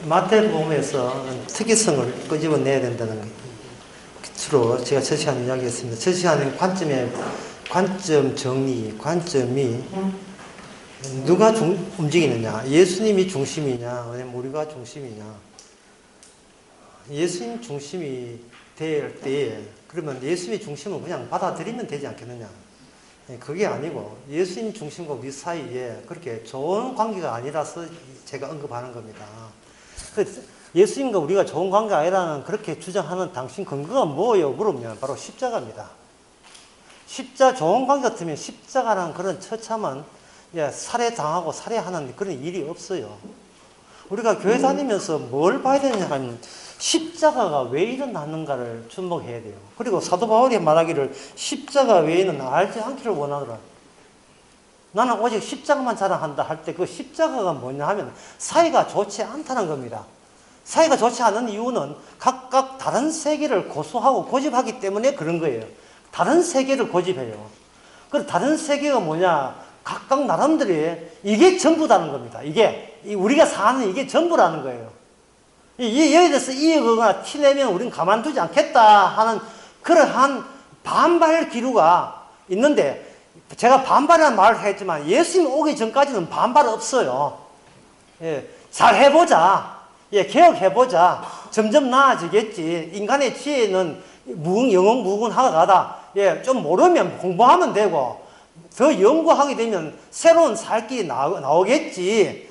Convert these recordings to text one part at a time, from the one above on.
마태복음에서 특이성을 끄집어내야 된다는 게 주로 제가 첫 시간에 이야기했습니다. 첫 시간에 관점 정리, 관점이 누가 움직이느냐, 예수님이 중심이냐, 아니면 우리가 중심이냐. 예수님 중심이 될 때에 그러면 예수님의 중심은 그냥 받아들이면 되지 않겠느냐. 그게 아니고 예수님 중심과 우리 사이에 그렇게 좋은 관계가 아니라서 제가 언급하는 겁니다. 예수님과 우리가 좋은 관계가 아니라는 그렇게 주장하는 당신 근거가 뭐예요? 물으면 바로 십자가입니다. 좋은 관계 같으면 십자가라는 그런 처참한 살해당하고 살해하는 그런 일이 없어요. 우리가 교회 다니면서 뭘 봐야 되느냐 하면 십자가가 왜 일어나는가를 주목해야 돼요. 그리고 사도 바울이 말하기를 십자가 외에는 알지 않기를 원하더라. 나는 오직 십자가만 자랑한다 할 때 그 십자가가 뭐냐 하면 사이가 좋지 않다는 겁니다. 사이가 좋지 않은 이유는 각각 다른 세계를 고수하고 고집하기 때문에 그런 거예요. 다른 세계를 고집해요. 그 다른 세계가 뭐냐? 각각 나름대로 이게 전부다는 겁니다. 이게 우리가 사는 이게 전부라는 거예요. 여기에 대해서 이어거나 티내면 우리는 가만두지 않겠다 하는 그러한 반발 기류가 있는데 제가 반발이라는 말을 했지만 예수님 오기 전까지는 반발 없어요. 잘 해보자. 개혁해보자. 점점 나아지겠지. 인간의 지혜는 영웅무궁하다. 좀 모르면 공부하면 되고 더 연구하게 되면 새로운 살 길이 나오겠지.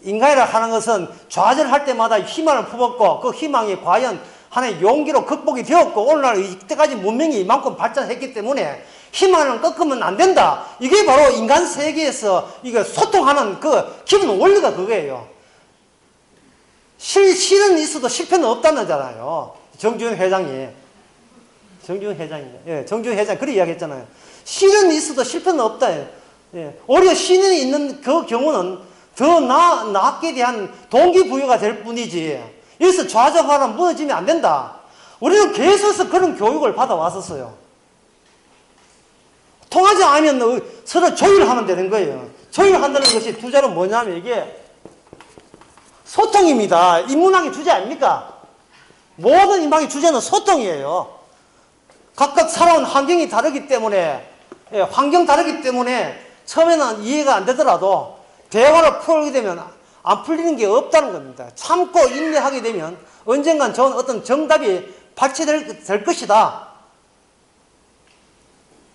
인간이라 하는 것은 좌절할 때마다 희망을 품었고 그 희망이 과연 하나의 용기로 극복이 되었고 오늘날 이때까지 문명이 이만큼 발전했기 때문에 희망을 꺾으면 안 된다. 이게 바로 인간 세계에서 이거 소통하는 그 기본 원리가 그거예요. 실은 있어도 실패는 없다는잖아요. 정주영 회장이. 정주영 회장 그렇게 이야기했잖아요. 실은 있어도 실패는 없다. 오히려 신이 있는 그 경우는 더 낫게 대한 동기부여가 될 뿐이지. 여기서 좌절하거나 무너지면 안 된다. 우리는 계속해서 그런 교육을 받아왔었어요. 통하지 않으면 서로 조율하면 되는 거예요. 조율한다는 것이 주제로 뭐냐면 이게 소통입니다. 인문학의 주제 아닙니까? 모든 인문학의 주제는 소통이에요. 각각 살아온 환경이 다르기 때문에 환경 다르기 때문에 처음에는 이해가 안 되더라도 대화를 풀게 되면 안 풀리는 게 없다는 겁니다. 참고 인내하게 되면 언젠간 좋은 어떤 정답이 발췌될 것이다.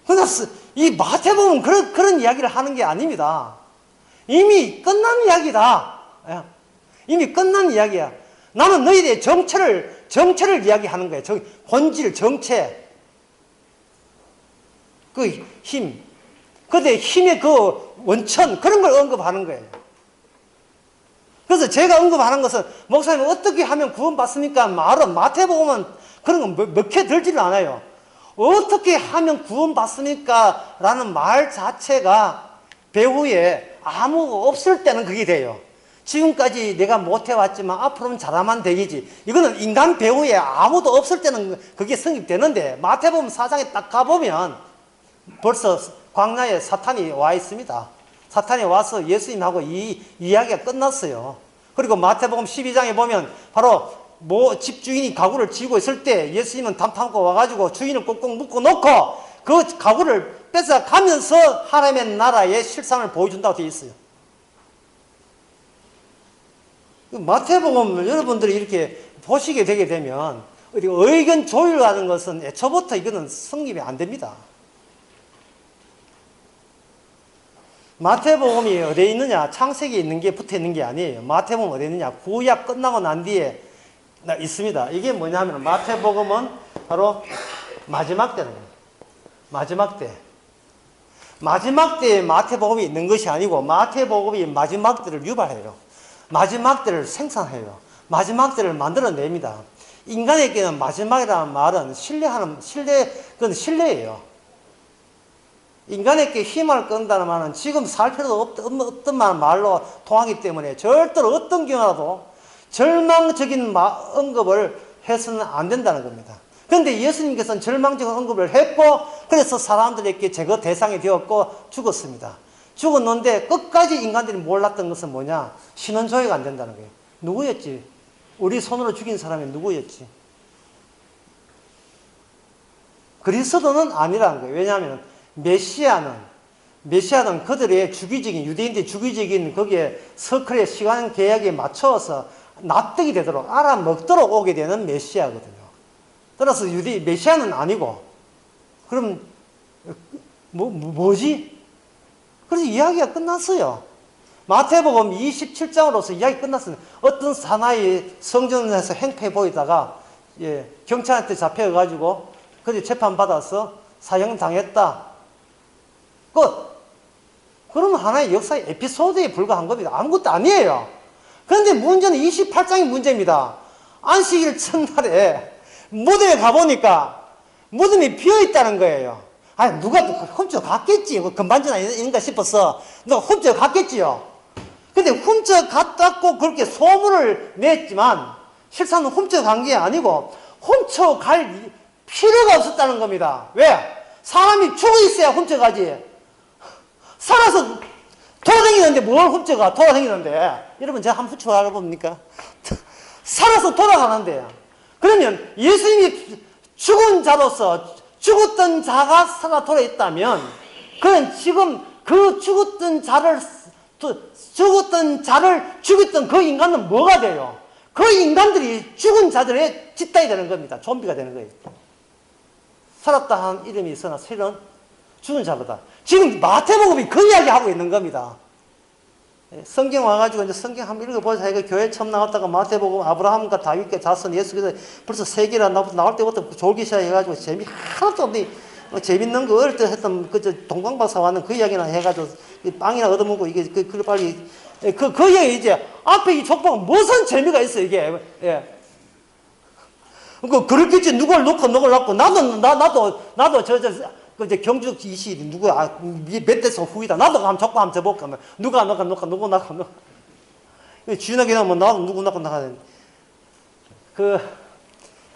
그러나 이 마태복음은 그런 이야기를 하는 게 아닙니다. 이미 끝난 이야기다. 이미 끝난 이야기야. 나는 너희들의 정체를 이야기하는 거예요. 본질, 정체. 그 힘. 근데 힘의 그 원천, 그런 걸 언급하는 거예요. 그래서 제가 언급하는 것은, 목사님 어떻게 하면 구원받습니까? 말은, 마태복음은 그런 거 몇 개 들지를 않아요. 어떻게 하면 구원받습니까? 라는 말 자체가 배후에 아무 없을 때는 그게 돼요. 지금까지 내가 못해왔지만 앞으로는 잘하면 되겠지. 이거는 인간 배후에 아무도 없을 때는 그게 성립되는데, 마태복음 4장에 딱 가보면 벌써 광야에 사탄이 와 있습니다. 사탄이 와서 예수님하고 이 이야기가 끝났어요. 그리고 마태복음 12장에 보면 바로 집주인이 가구를 지고 있을 때 예수님은 담담고 와가지고 주인을 꽁꽁 묶어 놓고 그 가구를 뺏어 가면서 하나님의 나라의 실상을 보여준다고 되어 있어요. 마태복음 여러분들이 이렇게 보시게 되게 되면 의견 조율하는 것은 애초부터 이거는 성립이 안 됩니다. 마태복음이 어디에 있느냐? 창세기에 있는 게 붙어 있는 게 아니에요. 마태복음 어디에 있느냐? 구약 끝나고 난 뒤에 있습니다. 이게 뭐냐면 마태복음은 바로 마지막 때는 거예요. 마지막 때. 마지막 때에 마태복음이 있는 것이 아니고 마태복음이 마지막 때를 유발해요. 마지막 때를 생산해요. 마지막 때를 만들어냅니다. 인간에게는 마지막이라는 말은 그건 신뢰예요. 인간에게 힘을 끈다는 말은 지금 살 필요도 없던 말로 통하기 때문에 절대로 어떤 경우라도 절망적인 언급을 해서는 안 된다는 겁니다. 그런데 예수님께서는 절망적인 언급을 했고 그래서 사람들에게 제거 대상이 되었고 죽었습니다. 죽었는데 끝까지 인간들이 몰랐던 것은 뭐냐? 신원조회가 안 된다는 거예요. 누구였지? 우리 손으로 죽인 사람이 누구였지? 그리스도는 아니라는 거예요. 왜냐하면 메시아는 그들의 주기적인, 유대인들의 주기적인 거기에 서클의 시간 계약에 맞춰서 납득이 되도록 알아먹도록 오게 되는 메시아거든요. 따라서 메시아는 아니고, 그럼 뭐지? 그래서 이야기가 끝났어요. 마태복음 27장으로서 이야기 끝났어요. 어떤 사나이 성전에서 행패 보이다가 경찰한테 잡혀가지고 그래 재판받아서 사형당했다. 끝. 그러면 하나의 역사의 에피소드에 불과한 겁니다. 아무것도 아니에요. 그런데 문제는 28장이 문제입니다. 안식일 첫날에 무덤에 가보니까 무덤이 비어있다는 거예요. 아니, 누가 훔쳐갔겠지. 금반지나 있는가 싶어서 누가 훔쳐갔겠지요. 근데 훔쳐갔다고 그렇게 소문을 냈지만 실상은 훔쳐간 게 아니고 훔쳐갈 필요가 없었다는 겁니다. 왜? 사람이 죽어 있어야 훔쳐가지. 살아서 돌아다니는데 뭘 훔쳐가? 돌아다니는데. 여러분 제가 한번 훔쳐가 봅니까? 살아서 돌아가는데. 그러면 예수님이 죽은 자로서 죽었던 자가 살아 돌아있다면 그는 지금 그 죽었던 자를 죽였던 그 인간은 뭐가 돼요? 그 인간들이 죽은 자들의 집단이 되는 겁니다. 좀비가 되는 거예요. 살았다 한 이름이 있으나 실은 죽은 자보다. 지금 마태복음이 그 이야기 하고 있는 겁니다. 성경 와가지고 이제 성경 한번 읽어보자. 이거 교회 처음 나왔다가 마태복음 아브라함과 다윗과 자손 예수께서 벌써 세계라 나올 때부터 졸기 시작해가지고 재미 하나도 없니. 재밌는 거 어릴 때 했던 그 동방박사 왔는 그 이야기나 해가지고 빵이나 얻어먹고 이게 그 빨리 그 이야기 이제 앞에 이 족보가 무슨 재미가 있어 이게. 예. 그렇겠지. 누굴 놓고 나도 이제 경주 이시 누구 몇 대서 후이다. 나도 한번 족보 한번 줘볼까. 누구 나가. 주인하게 나면 나도 누구 나가.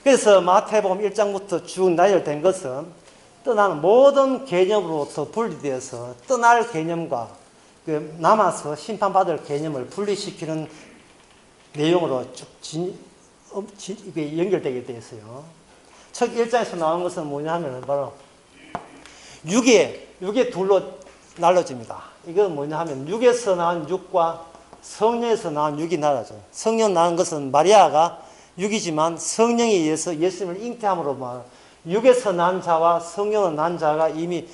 그래서 마태복음 1장부터 쭉 나열된 것은 떠나는 모든 개념으로부터 분리되어서 떠날 개념과 남아서 심판받을 개념을 분리시키는 내용으로 쭉 이게 연결되게 되어 있어요. 첫 1장에서 나온 것은 뭐냐 하면 바로 육에 둘로 나눠집니다. 이건 뭐냐 하면 육에서 나온 육과 성령에서 나온 육이 나눠져. 성령 나온 것은 마리아가 육이지만 성령에 의해서 예수님을 잉태함으로 육에서 난 자와 성령을 난 자가 이미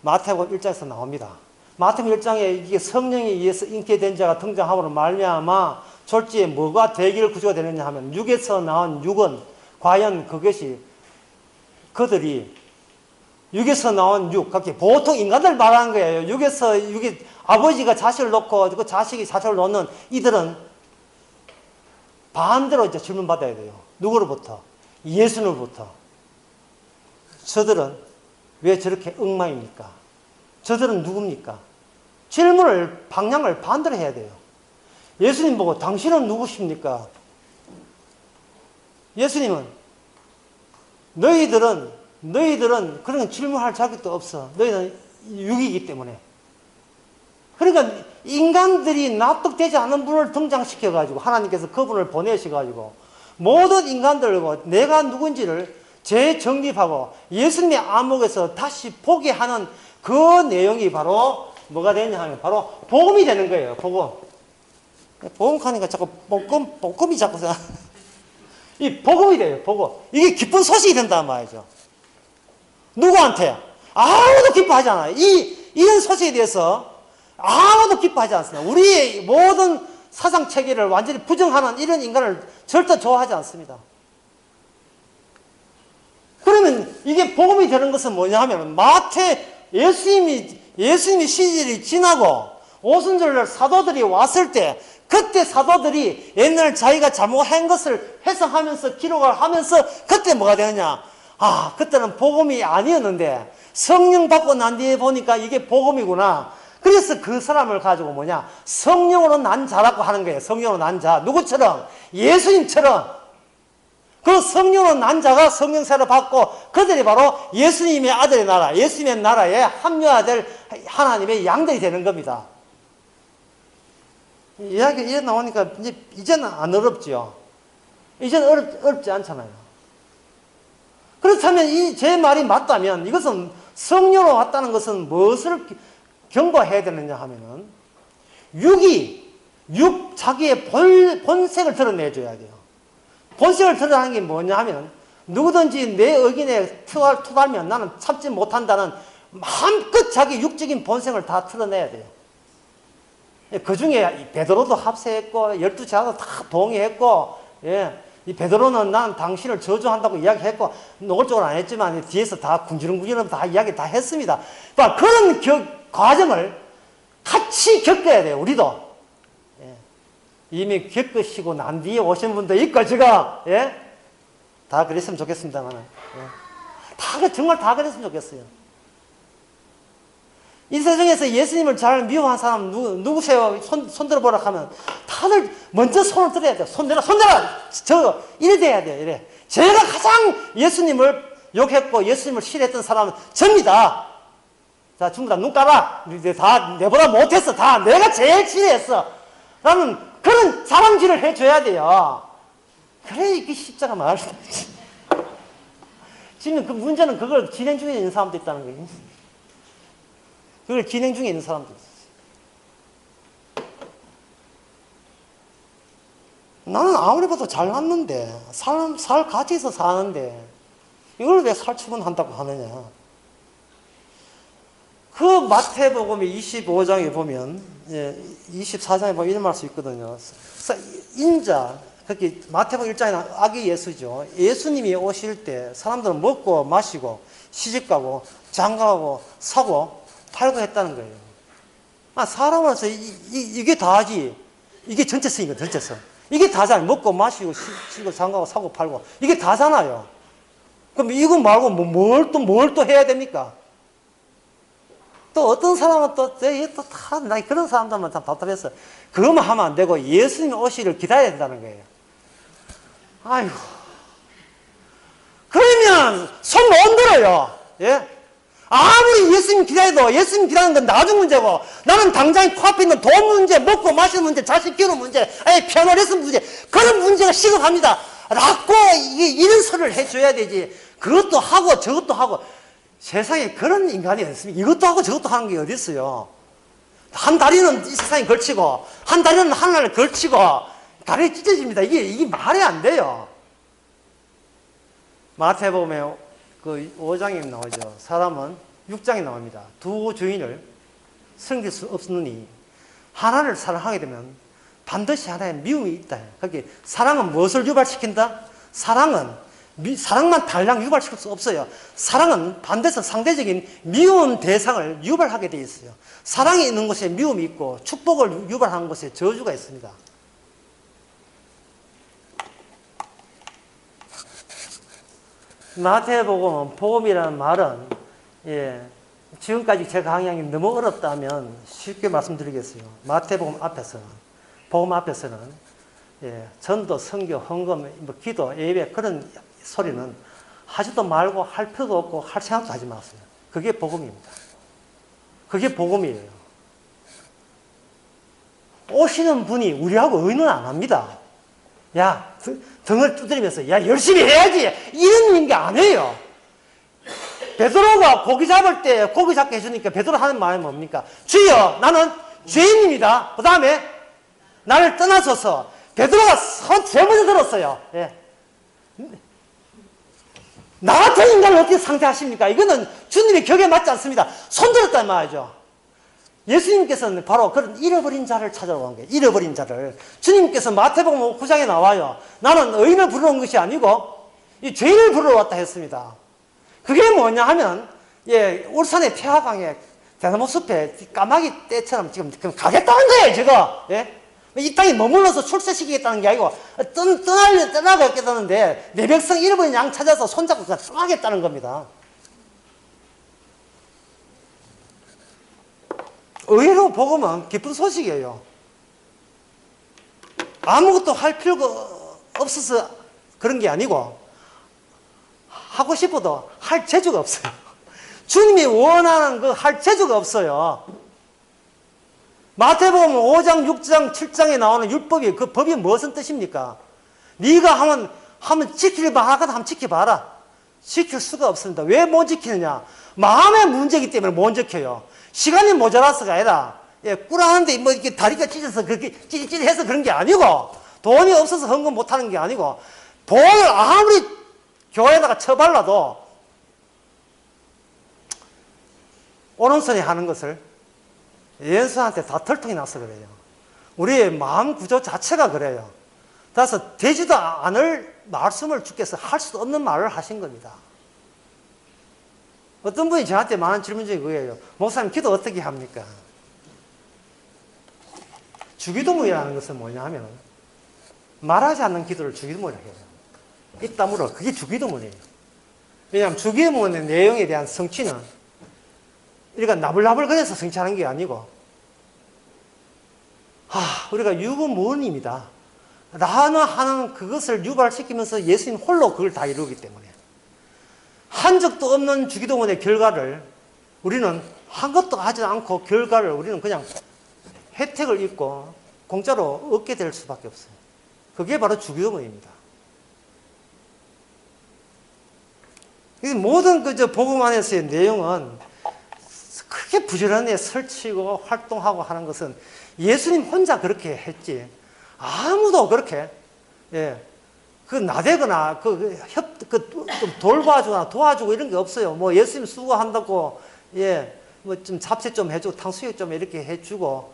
마태복음 1장에서 나옵니다. 마태복음 1장에 이게 성령에 의해서 잉태된 자가 등장함으로 말미암아 졸지에 뭐가 대기를 구조가 되느냐 하면 육에서 나온 육은 과연 그것이 그들이 육에서 나온 육, 그렇게 보통 인간들 말하는 거예요. 육이 아버지가 자식을 놓고 그 자식이 자식을 놓는 이들은 반대로 이제 질문받아야 돼요. 누구로부터? 예수님으로부터. 저들은 왜 저렇게 엉망입니까? 저들은 누굽니까? 질문을, 방향을 반대로 해야 돼요. 예수님 보고 당신은 누구십니까? 예수님은 너희들은 그런 질문할 자격도 없어. 너희는 육이기 때문에. 그러니까 인간들이 납득되지 않은 분을 등장시켜가지고 하나님께서 그분을 보내셔가지고 모든 인간들과 내가 누군지를 재정립하고 예수님의 암흑에서 다시 보게 하는 그 내용이 바로 뭐가 되냐 하면 바로 복음이 되는 거예요. 복음 하니까 자꾸 복음이 자꾸 이 복음이 돼요. 복음. 이게 기쁜 소식이 된단 말이죠. 누구한테? 아무도 기뻐하지 않아요. 이런 소식에 대해서 아무도 기뻐하지 않습니다. 우리의 모든 사상 체계를 완전히 부정하는 이런 인간을 절대 좋아하지 않습니다. 그러면 이게 복음이 되는 것은 뭐냐 하면 예수님이 시절이 지나고 오순절날 사도들이 왔을 때 그때 사도들이 옛날 자기가 잘못한 것을 회상하면서 기록을 하면서 그때 뭐가 되느냐? 그때는 복음이 아니었는데 성령 받고 난 뒤에 보니까 이게 복음이구나. 그래서 그 사람을 가지고 뭐냐? 성령으로 난 자라고 하는 거예요. 성령으로 난 자. 누구처럼? 예수님처럼. 그 성령으로 난 자가 성령세를 받고 그들이 바로 예수님의 아들의 나라, 예수님의 나라에 합류해야 될 하나님의 양들이 되는 겁니다. 이야기가 이래 나오니까 이제는 안 어렵죠. 이제는 어렵지 않잖아요. 그렇다면 제 말이 맞다면 이것은 성령으로 왔다는 것은 무엇을 경고해야 되느냐 하면은 자기의 본색을 드러내줘야 돼요. 본색을 드러내는 게 뭐냐 하면 누구든지 내 의견에 투달면 나는 참지 못한다는 마음껏 자기 육적인 본성을 다 드러내야 돼요. 그 중에 베드로도 합세했고 12제자도 다 동의했고, 예, 이 베드로는 난 당신을 저주한다고 이야기했고 노골적으로 안 했지만 뒤에서 다 군지렁군지렁 다 이야기 다 했습니다. 그러니까 그런 과정을 같이 겪어야 돼요. 우리도. 예. 이미 겪으시고 난 뒤에 오신 분도 있고 지금, 예? 다 그랬으면 좋겠습니다만, 예. 정말 다 그랬으면 좋겠어요. 이 세상에서 예수님을 잘 미워한 사람 누구세요? 손 들어보라 하면 다들 먼저 손을 들어야 돼요. 손 내라! 이래 돼야 돼요. 이래. 제가 가장 예수님을 욕했고 예수님을 싫어했던 사람은 접니다. 자, 전부 다 눈 감아. 다 내보다 못했어. 다 내가 제일 싫어했어. 라는 그런 자랑질을 해줘야 돼요. 그래 이게 십자가 말을 지금 그 문제는 그걸 진행 중에 있는 사람도 있다는 거예요. 그걸 진행 중에 있는 사람도 있어요. 나는 아무리 봐도 잘났는데 살 같이 있어 사는데 이걸 왜 살처분한다고 하느냐. 그 마태복음의 25장에 보면, 24장에 보면 이런 말씀 있거든요. 인자, 특히 마태복음 1장에는 아기 예수죠. 예수님이 오실 때 사람들은 먹고 마시고 시집가고 장가가고 사고 팔고 했다는 거예요. 사람으로서 이게 다지. 이게 전체성이거든요, 전체성. 이게 다잖아요. 먹고 마시고 시집가고 장가가고 사고 팔고. 이게 다잖아요. 그럼 이거 말고 뭘 또 해야 됩니까? 또 어떤 사람은 나 그런 사람들만 참 답답했어. 그것만 하면 안 되고 예수님 오시기를 기다려야 된다는 거예요. 아이고. 그러면 손 못 들어요. 예? 아무리 예수님 기다려도 예수님 기다리는 건 나중 문제고 나는 당장 코앞에 있는 돈 문제, 먹고 마시는 문제, 자식 키우는 문제, 편안해서 문제, 그런 문제가 시급합니다. 라고 이런 소리를 해줘야 되지. 그것도 하고 저것도 하고. 세상에 그런 인간이 없습니다. 이것도 하고 저것도 하는 게 어디 있어요. 한 다리는 이 세상에 걸치고 한 다리는 하늘에 걸치고 다리 찢어집니다. 이게 말이 안 돼요. 마태복음에 그 5장에 나오죠. 사람은 6장에 나옵니다. 두 주인을 섬길 수 없느니 하나를 사랑하게 되면 반드시 하나의 미움이 있다. 그게 사랑은 무엇을 유발시킨다? 사랑만 달랑 유발시킬 수 없어요. 사랑은 반대서 상대적인 미운 대상을 유발하게 되어 있어요. 사랑이 있는 곳에 미움이 있고 축복을 유발하는 곳에 저주가 있습니다. 마태복음, 복음이라는 말은, 지금까지 제 강양이 너무 어렵다면 쉽게 말씀드리겠어요. 마태복음 앞에서는, 복음 앞에서는, 전도, 선교, 헌금, 기도, 예배 그런 소리는 하지도 말고 할 필요도 없고 할 생각도 하지 마세요. 그게 복음입니다. 그게 복음이에요. 오시는 분이 우리하고 의논 안 합니다. 야, 등을 두드리면서 야, 열심히 해야지. 이런 게 안 해요. 베드로가 고기 잡을 때 고기 잡게 해주니까 베드로 하는 말이 뭡니까? 주여, 나는 죄인입니다. 그 다음에 나를 떠나소서. 베드로가 손 제일 먼저 들었어요. 나 같은 인간을 어떻게 상대하십니까? 이거는 주님의 격에 맞지 않습니다. 손들었단 말이죠. 예수님께서는 바로 그런 잃어버린 자를 찾아러 간 거예요. 잃어버린 자를. 주님께서 마태복음 9장에 나와요. 나는 의인을 부르러 온 것이 아니고 이 죄인을 부르러 왔다 했습니다. 그게 뭐냐 하면, 울산의 태화강에 대나무 숲에 까마귀 떼처럼 지금 가겠다는 거예요, 지금. 이 땅에 머물러서 출세시키겠다는 게 아니고 떠나겠다는데 내 백성 잃어버린 양 찾아서 손잡고 그냥 떠나겠다는 겁니다. 의외로 복음은 기쁜 소식이에요. 아무것도 할 필요가 없어서 그런 게 아니고 하고 싶어도 할 재주가 없어요. 주님이 원하는 그 할 재주가 없어요. 마태복음 5장, 6장, 7장에 나오는 율법이 그 법이 무슨 뜻입니까? 네가 하면 지키려면 한번 지켜봐라. 지킬 수가 없습니다. 왜 못 지키느냐? 마음의 문제이기 때문에 못 지켜요. 시간이 모자라서가 아니라 꿀하는데 뭐 이렇게 다리가 찢어서 그렇게 찌릿찌릿해서 그런 게 아니고 돈이 없어서 헌금 못하는 게 아니고 돈을 아무리 교회에다가 쳐발라도 오른손이 하는 것을 왼손한테 다 털통이 나서 그래요. 우리의 마음 구조 자체가 그래요. 따라서 되지도 않을 말씀을 주께서 할 수 없는 말을 하신 겁니다. 어떤 분이 저한테 많은 질문 중에 그거예요. 목사님 기도 어떻게 합니까? 주기도문이라는 것은 뭐냐 하면 말하지 않는 기도를 주기도문이라고 해요. 이따 물어. 그게 주기도문이에요. 왜냐하면 주기도문의 내용에 대한 성취는 우리가 나불나불거려서 성취하는 게 아니고 우리가 유구무원입니다. 나는 하는 그것을 유발시키면서 예수님 홀로 그걸 다 이루기 때문에 한 적도 없는 주기도문의 결과를 우리는 한 것도 하지 않고 결과를 우리는 그냥 혜택을 입고 공짜로 얻게 될 수밖에 없어요. 그게 바로 주기도문입니다. 모든 복음 안에서의 내용은 크게 부지런히 설치고 활동하고 하는 것은 예수님 혼자 그렇게 했지 아무도 그렇게 그 나대거나 돌봐주거나 도와주고 이런 게 없어요. 뭐 예수님 수고한다고 뭐 좀 잡채 좀 해주고 탕수육 좀 이렇게 해주고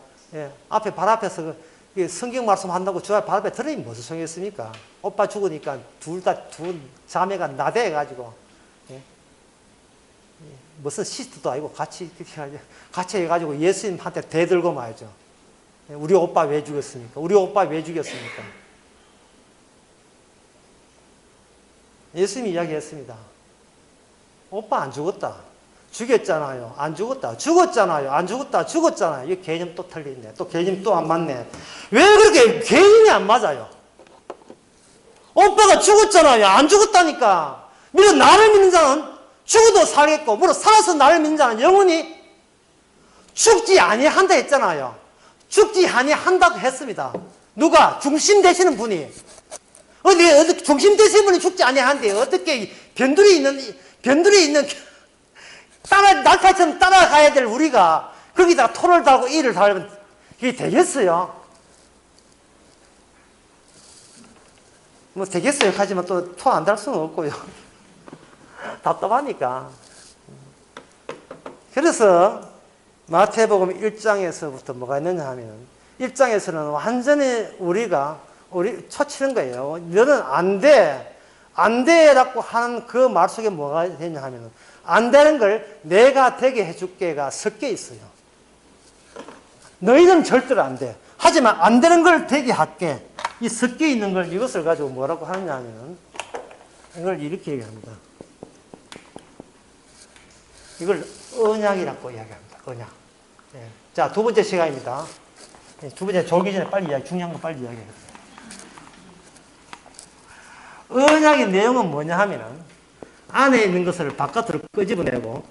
앞에 발 앞에서 성경 말씀 한다고 저 발 앞에 들으면 무슨 소용이 있습니까? 오빠 죽으니까 두 자매가 나대해가지고 무슨 시스트도 아니고 같이 해가지고 예수님한테 대들고 말이죠. 우리 오빠 왜 죽였습니까? 우리 오빠 왜 죽였습니까? 예수님이 이야기했습니다. 오빠 안 죽었다. 죽였잖아요. 안 죽었다. 죽었잖아요. 안 죽었다. 죽었잖아요. 이 개념 또 틀리네. 또 개념 또 안 맞네. 왜 그렇게 개념이 안 맞아요? 오빠가 죽었잖아요. 안 죽었다니까. 물론 나를 믿는 자는 죽어도 살겠고, 물론 살아서 나를 믿는 자는 영원히 죽지 아니한다 했잖아요. 죽지 아니한다고 했습니다. 누가? 중심 되시는 분이. 어디 중심 되시는 분이 죽지 아니한데 어떻게 변두리 있는 낙타처럼 따라가야 될 우리가 거기다가 토를 달고 이를 달면 그게 되겠어요? 뭐 되겠어요? 하지만 또 토 안 달 수는 없고요. 답답하니까. 그래서 마태복음 1장에서부터 뭐가 있느냐 하면 1장에서는 완전히 우리 초치는 거예요. 너는 안 돼 라고 하는 그 말 속에 뭐가 되냐 하면 안 되는 걸 내가 되게 해줄게가 섞여 있어요. 너희는 절대로 안 돼. 하지만 안 되는 걸 되게 할게. 이 섞여 있는 걸 이것을 가지고 뭐라고 하느냐 하면 이걸 이렇게 얘기합니다. 이걸 언약이라고 이야기합니다. 언약. 자, 두 번째 시간입니다. 두 번째 졸기 전에 빨리 중요한 거 빨리 이야기해요. 언약의 내용은 뭐냐 하면은 안에 있는 것을 바깥으로 끄집어내고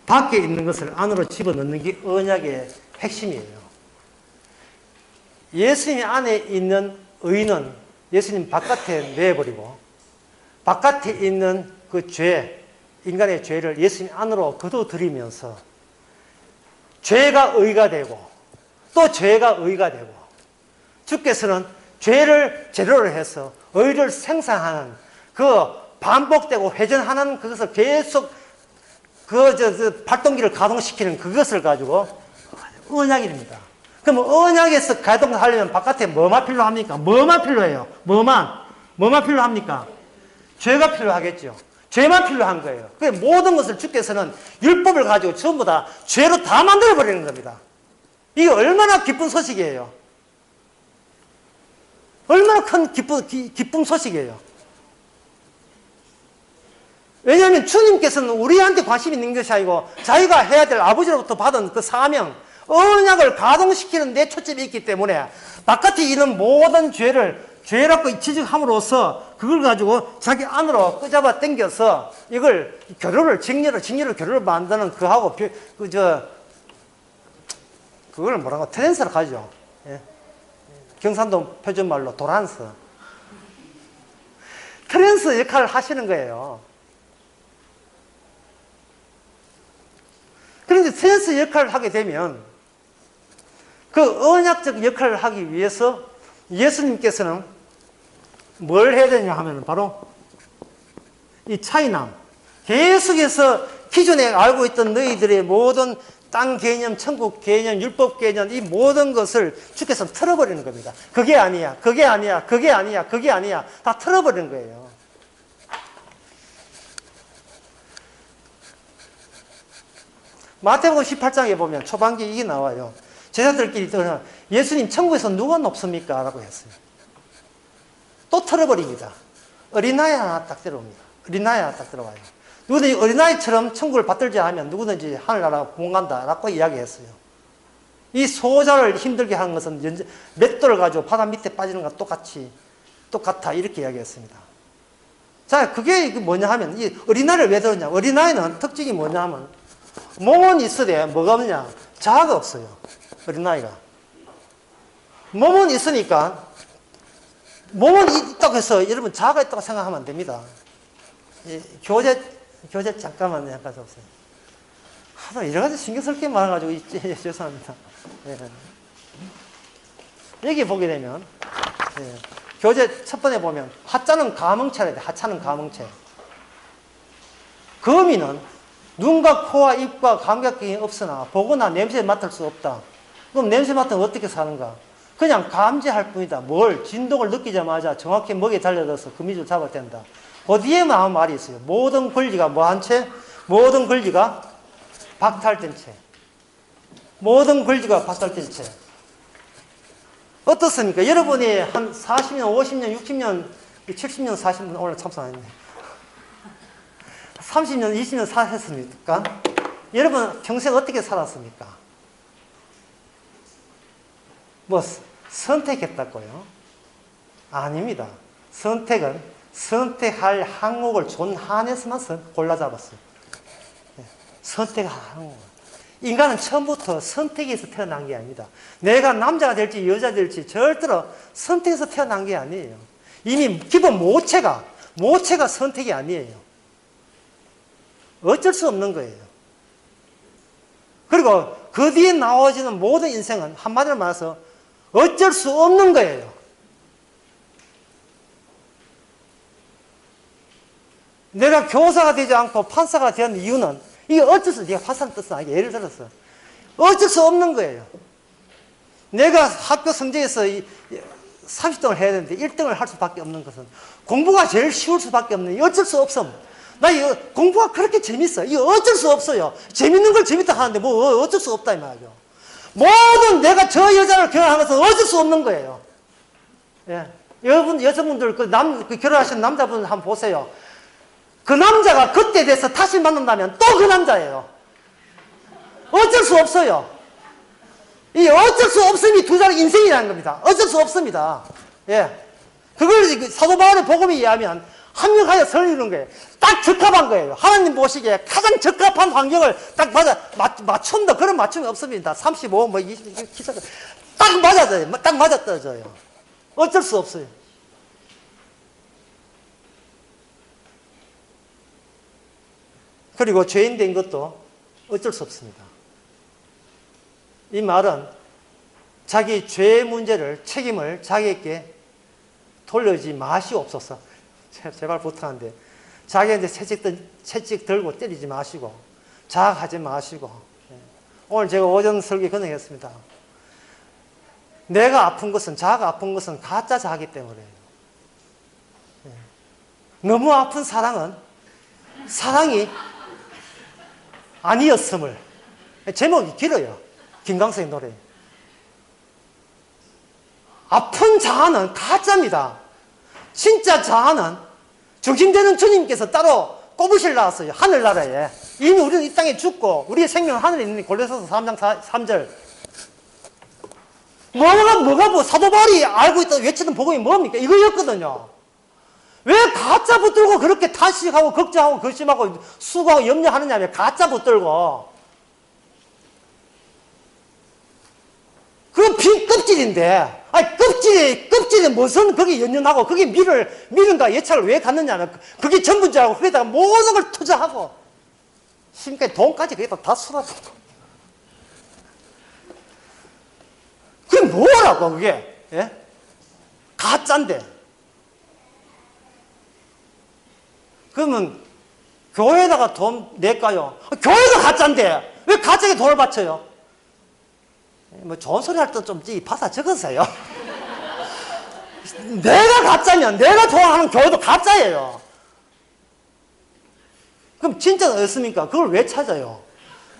밖에 있는 것을 안으로 집어넣는 게 언약의 핵심이에요. 예수님 안에 있는 의는 예수님 바깥에 내버리고 바깥에 있는 그 죄, 인간의 죄를 예수님 안으로 거둬들이면서 죄가 의가 되고 또 죄가 의가 되고 주께서는 죄를 재료로 해서 의를 생산하는 그 반복되고 회전하는 그것을 계속 발동기를 가동시키는 그것을 가지고 언약입니다. 그럼 언약에서 가동하려면 바깥에 뭐만 필요합니까? 뭐만 필요해요? 뭐만 필요합니까? 죄가 필요하겠죠. 죄만 필요한 거예요. 그 모든 것을 주께서는 율법을 가지고 전부 다 죄로 다 만들어버리는 겁니다. 이게 얼마나 기쁜 소식이에요. 얼마나 큰 기쁜 소식이에요. 왜냐하면 주님께서는 우리한테 관심 있는 것이 아니고 자기가 해야 될 아버지로부터 받은 그 사명, 언약을 가동시키는 데 초점이 있기 때문에 바깥에 있는 모든 죄라고 지적함으로써 그걸 가지고 자기 안으로 끄잡아 당겨서 이걸 직렬을 만드는 그하고 그걸 뭐라고 트랜스라고 하죠. 예. 경상도 표준말로 도란스. 트랜스 역할을 하시는 거예요. 그런데 트랜스 역할을 하게 되면 그 언약적 역할을 하기 위해서 예수님께서는 뭘 해야 되냐 하면 바로 이 차이남, 계속해서 기존에 알고 있던 너희들의 모든 땅 개념, 천국 개념, 율법 개념, 이 모든 것을 주께서 틀어버리는 겁니다. 그게 아니야, 그게 아니야, 그게 아니야, 그게 아니야. 다 틀어버리는 거예요. 마태복음 18장에 보면 초반기 이게 나와요. 제자들끼리 예수님 천국에서 누가 높습니까? 라고 했어요. 또 틀어버립니다. 어린아이 하나 딱 들어옵니다. 어린아이 하나 딱 들어와요. 누구든지 어린아이처럼 천국을 받들자 하면 누구든지 하늘나라 공간다 라고 이야기했어요. 이 소자를 힘들게 하는 것은 맷돌을 가지고 바다 밑에 빠지는 것과 똑같아 이렇게 이야기했습니다. 자, 그게 뭐냐 하면 이 어린아이를 왜 들었냐? 어린아이는 특징이 뭐냐 하면 몸은 있으되 뭐가 없냐? 자아가 없어요. 어린아이가. 몸은 있으니까 몸은 있다고 해서 여러분 자아가 있다고 생각하면 안 됩니다. 교재 잠깐만 약간 없어요. 하도 여러 가지 신경 쓸 게 많아가지고 죄송합니다. 예. 여기 보게 되면 예. 교재 첫 번에 보면 하자는 가멍체라 돼. 하차는 가멍체. 거미는 눈과 코와 입과 감각경이 없으나 보거나 냄새 맡을 수 없다. 그럼 냄새 맡으면 어떻게 사는가? 그냥 감지할 뿐이다. 뭘? 진동을 느끼자마자 정확히 먹이에 달려들어서 거미줄 잡아야 된다. 그 뒤에 나온 말이 있어요. 모든 권리가 뭐한 채? 모든 권리가 박탈된 채. 모든 권리가 박탈된 채. 어떻습니까? 여러분이 한 40년, 50년, 60년, 70년, 40년, 오늘 참석 안 했네. 30년, 20년 사셨습니까? 여러분 평생 어떻게 살았습니까? 뭐 선택했다고요? 아닙니다. 선택은 선택할 항목을 존 한에서만 골라 잡았어요. 선택할 항목. 인간은 처음부터 선택에서 태어난 게 아닙니다. 내가 남자가 될지 여자가 될지 절대로 선택에서 태어난 게 아니에요. 이미 기본 모체가 선택이 아니에요. 어쩔 수 없는 거예요. 그리고 그 뒤에 나와지는 모든 인생은 한마디로 말해서 어쩔 수 없는 거예요. 내가 교사가 되지 않고 판사가 된 이유는 이게 어쩔 수, 네가 판사는 뜻은 아니고 예를 들어서 어쩔 수 없는 거예요. 내가 학교 성적에서 30등을 해야 되는데 1등을 할 수밖에 없는 것은 공부가 제일 쉬울 수밖에 없는 어쩔 수 없음. 나 이거 공부가 그렇게 재밌어. 이거 어쩔 수 없어요. 재밌는 걸 재밌다 하는데 뭐 어쩔 수 없다 이 말이죠. 모든 내가 저 여자를 결혼한 것은 어쩔 수 없는 거예요. 예. 여성분들 그 결혼하신 남자분 한번 보세요. 그 남자가 그때 돼서 다시 만난다면 또 그 남자예요. 어쩔 수 없어요. 이 어쩔 수 없음이 두 사람 인생이라는 겁니다. 어쩔 수 없습니다. 예. 그걸 사도 바울의 복음에 의하면 합력하여 설리는 거예요. 딱 적합한 거예요. 하나님 보시기에 가장 적합한 환경을 딱 맞춘다. 그런 맞춤이 없습니다. 35, 20, 기사 딱 맞아져요. 딱 맞아떨어져요. 어쩔 수 없어요. 그리고 죄인 된 것도 어쩔 수 없습니다. 이 말은 자기 죄의 문제를, 책임을 자기에게 돌리지 마시옵소서. 제발 부탁한데 자기한테 채찍 들고 때리지 마시고 자학하지 마시고. 오늘 제가 오전 설교 건너했습니다. 내가 아픈 것은, 자아가 아픈 것은 가짜 자아기 때문에 너무 아픈 사랑은 사랑이 아니었음을. 제목이 길어요. 김광석의 노래. 아픈 자아는 가짜입니다. 진짜 자아는 중심되는 주님께서 따로 꼽으실 나왔어요. 하늘나라에. 이미 우리는 이 땅에 죽고 우리의 생명은 하늘에 있는 골로새서 3장 3절. 뭐가 사도 바울이 알고 있다 외치는 복음이 뭡니까? 이거였거든요. 왜 가짜 붙들고 그렇게 탄식하고 걱정하고 결심하고 수고하고 염려하느냐? 왜 가짜 붙들고? 껍질인데, 아니, 껍질에 무슨 거기 연연하고, 거기 미련과 예찰을 왜 갖느냐는, 그게 전부인 줄 알고, 거기다가 모든 걸 투자하고, 지금까지 돈까지 거기다 다 쏟아붓고. 그게 뭐라고, 그게? 예? 가짜인데. 그러면, 교회에다가 돈 낼까요? 교회가 가짜인데, 왜 가짜에 돈을 바쳐요? 뭐 좋은 소리 할 때 좀 바사 적으세요. 내가 가짜면 내가 좋아하는 교회도 가짜예요. 그럼 진짜는 어떻습니까? 그걸 왜 찾아요?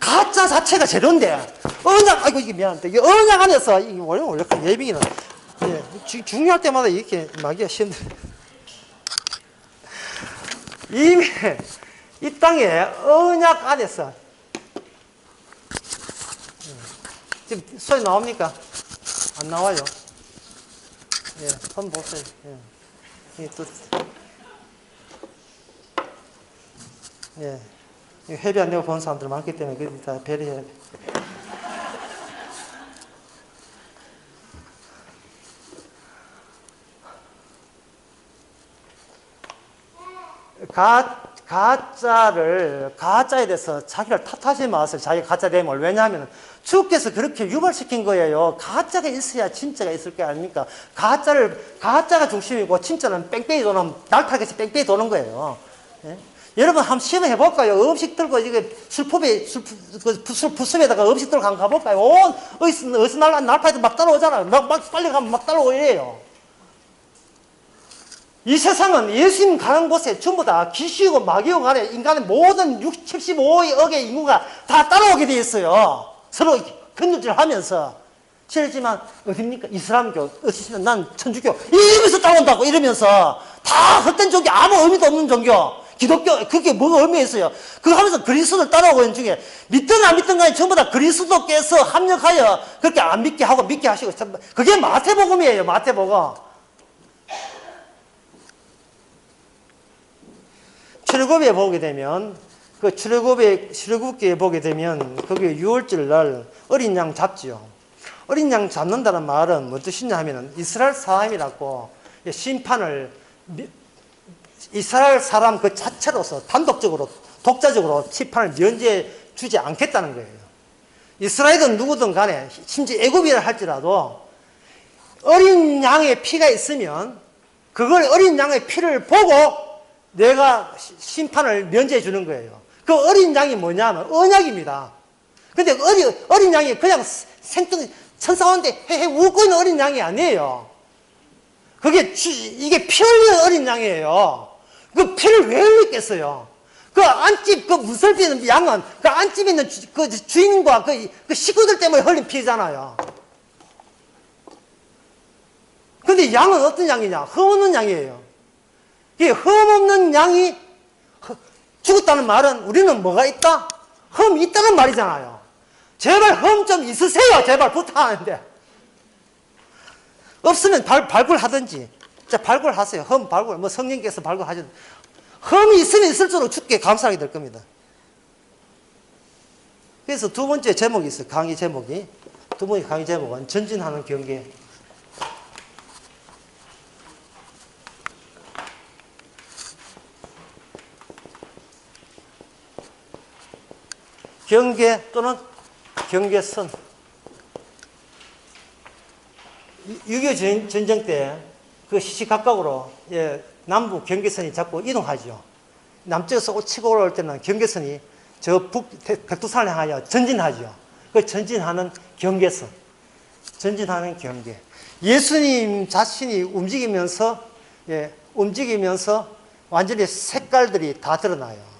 가짜 자체가 재료인데 언약, 아이고 이게 미안한데 이게 언약 안에서 이게 원래 예비기는 예, 중요할 때마다 이렇게 막기가 힘들. 이미 이 땅에 언약 안에서 지금 소리 나옵니까? 안 나와요. 예, 한번 보세요. 예. 또, 예. 회비 안 내고 본 사람들 많기 때문에 그걸 다 배려해야 돼. 가짜에 대해서 자기를 탓하지 마세요. 자기가 가짜 됨을. 왜냐하면 주께서 그렇게 유발시킨 거예요. 가짜가 있어야 진짜가 있을 게 아닙니까? 가짜가 중심이고 진짜는 뺑뺑이 도는, 날타기에서 뺑뺑이 도는 거예요. 예? 여러분 한번 시험해 볼까요? 음식 들고 이게 부습에다가 음식 들고 한번 가볼까요? 어디서 날파에서 막 따라오잖아요. 막 빨리 가면 막 따라오고 이래요. 이 세상은 예수님 가는 곳에 전부 다 귀신이고 마귀고 간에 인간의 모든 75억의 인구가 다 따라오게 돼 있어요. 서로 근육질 하면서. 실지만, 어딥니까? 이슬람교, 어디시면 난 천주교, 이러면서 따라온다고 이러면서 다 헛된 종교, 아무 의미도 없는 종교. 기독교, 그게 뭐가 의미가 있어요? 그거 하면서 그리스도를 따라오고 있는 중에 믿든 안 믿든 간에 전부 다 그리스도께서 합력하여 그렇게 안 믿게 하고 믿게 하시고. 그게 마태복음이에요, 마태복음. 출애굽에 보게 되면, 그 출애굽기에 보게 되면, 거기 6월절 날 어린 양 잡지요. 어린 양 잡는다는 말은 뭐 뜻이냐 하면은, 이스라엘 사람이라고 심판을, 이스라엘 사람 그 자체로서 단독적으로, 독자적으로 심판을 면제해 주지 않겠다는 거예요. 이스라엘은 누구든 간에, 심지어 애굽이라 할지라도, 어린 양의 피가 있으면, 그걸 어린 양의 피를 보고, 내가 심판을 면제해 주는 거예요. 그 어린 양이 뭐냐면 언약입니다. 근데 어린 양이 그냥 생뚱 천사원데 헤헤 웃고 있는 어린 양이 아니에요. 이게 피 흘리는 어린 양이에요. 그 피를 왜 흘리겠어요? 그 안집, 그 무설비 있는 양은 그 안집에 있는 그 주인과 그 식구들 때문에 흘린 피잖아요. 근데 양은 어떤 양이냐? 흠없는 양이에요. 이 흠없는 양이 죽었다는 말은 우리는 뭐가 있다? 흠이 있다는 말이잖아요. 제발 흠 좀 있으세요. 제발 부탁하는데. 없으면 발굴하든지. 자, 발굴하세요. 흠 발굴. 뭐 성령께서 발굴하셔도. 흠이 있으면 있을수록 주께 감사하게 될 겁니다. 그래서 두 번째 제목이 있어요. 강의 제목이. 두 번째 강의 제목은 전진하는 경계. 경계 또는 경계선. 6.25 전쟁 때 그 시시각각으로 남북 경계선이 자꾸 이동하죠. 남쪽에서 치고 올라올 때는 경계선이 저 백두산을 향하여 전진하죠. 그 전진하는 경계선. 전진하는 경계. 예수님 자신이 움직이면서 완전히 색깔들이 다 드러나요.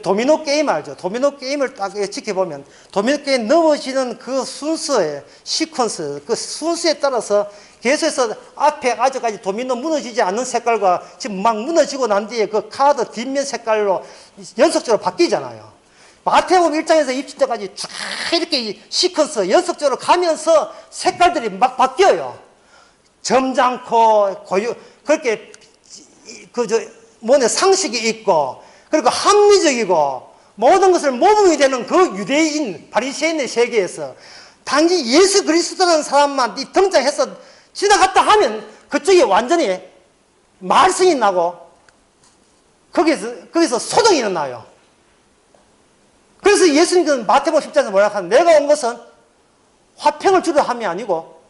도미노 게임 알죠? 도미노 게임을 딱 지켜보면 도미노 게임 넘어지는 그 순서의 시퀀스, 그 순서에 따라서 계속해서 앞에 아직까지 도미노 무너지지 않는 색깔과 지금 막 무너지고 난 뒤에 그 카드 뒷면 색깔로 연속적으로 바뀌잖아요. 마태복음 1장에서 20장까지 쫙 이렇게 시퀀스 연속적으로 가면서 색깔들이 막 바뀌어요. 점잖고 그렇게 상식이 있고 그리고 합리적이고 모든 것을 모범이 되는 그 유대인 바리새인의 세계에서 단지 예수 그리스도라는 사람만 등장해서 지나갔다 하면 그쪽에 완전히 말썽이 나고 거기서 소동이 일어나요. 그래서 예수님은 마태복음 10장에서 뭐라 하는 내가 온 것은 화평을 주려 함이 아니고